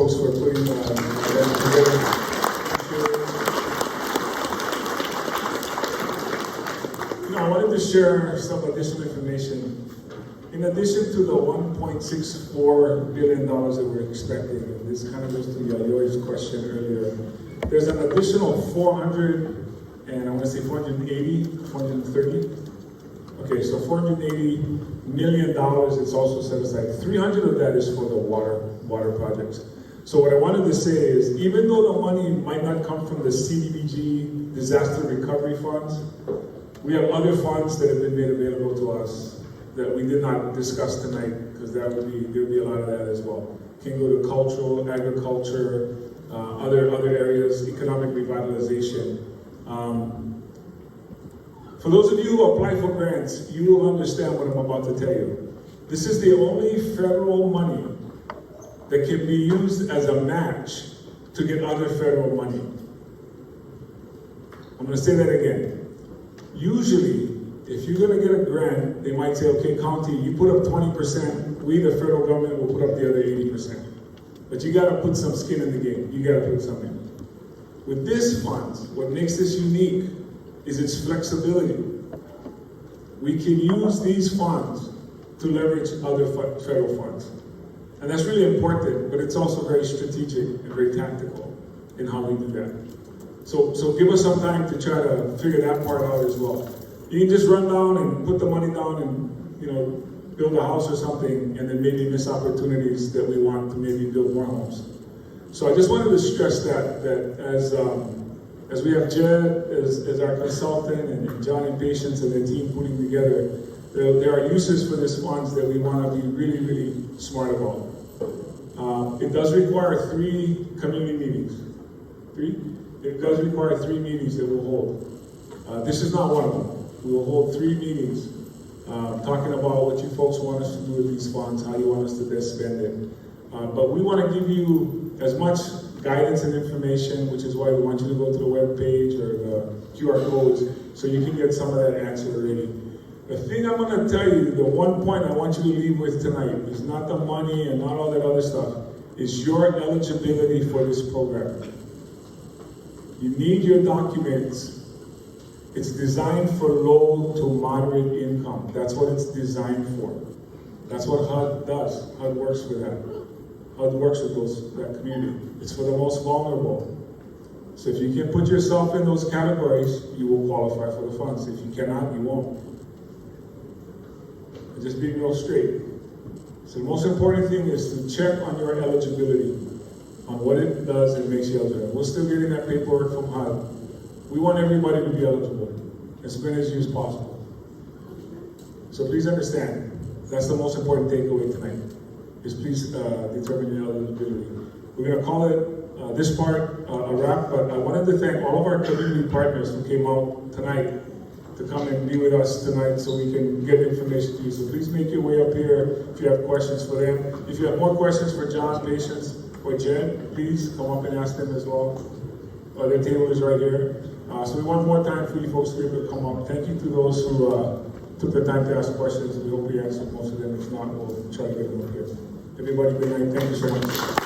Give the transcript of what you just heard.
Folks for putting that together. I wanted to share some additional information. In addition to the $1.64 billion that we're expecting, and this kind of goes to Yoyo's question earlier, there's an additional 400, and I want to say 430. Okay, so $480 million is also set aside. 300 of that is for the water projects. So what I wanted to say is, even though the money might not come from the CDBG disaster recovery funds, we have other funds that have been made available to us that we did not discuss tonight, because there would be a lot of that as well. Can go to cultural, agriculture, other areas, economic revitalization. For those of you who apply for grants, you will understand what I'm about to tell you. This is the only federal money that can be used as a match to get other federal money. I'm going to say that again. Usually, if you're going to get a grant, they might say, okay, county, you put up 20%, we, the federal government, will put up the other 80%. But you got to put some skin in the game. You got to put some in. With this fund, what makes this unique is its flexibility. We can use these funds to leverage other federal funds. And that's really important, but it's also very strategic and very tactical in how we do that. So give us some time to try to figure that part out as well. You can just run down and put the money down and, build a house or something, and then maybe miss opportunities that we want to maybe build more homes. So I just wanted to stress that as we have Jed as our consultant and John and Patience and the team putting together, there are uses for this funds that we want to be really, really smart about. It does require 3 community meetings. 3? It does require 3 meetings that we'll hold. This is not one of them. We will hold 3 meetings talking about what you folks want us to do with these funds, how you want us to best spend it. But we want to give you as much guidance and information, which is why we want you to go to the web page or the QR codes so you can get some of that answer already. The thing I'm going to tell you, the one point I want you to leave with tonight is not the money and not all that other stuff, is your eligibility for this program. You need your documents. It's designed for low to moderate income. That's what it's designed for. That's what HUD does. HUD works with that. HUD works with that community. It's for the most vulnerable. So if you can put yourself in those categories, you will qualify for the funds. If you cannot, you won't. Just being real straight. So the most important thing is to check on your eligibility, on what it does and makes you eligible. We're still getting that paperwork from HUD. We want everybody to be eligible, as many as possible. So please understand, that's the most important takeaway tonight, is please determine your eligibility. We're going to call it this part a wrap, but I wanted to thank all of our community partners who came out tonight to come and be with us tonight so we can get information to you. So please make your way up here if you have questions for them. If you have more questions for John, Patience, or Jed, please come up and ask them as well. Their table is right here. So we want more time for you folks to be able to come up. Thank you to those who took the time to ask questions. We hope we answered most of them. If not, we'll try to get them up here. Everybody, good night. Thank you so much.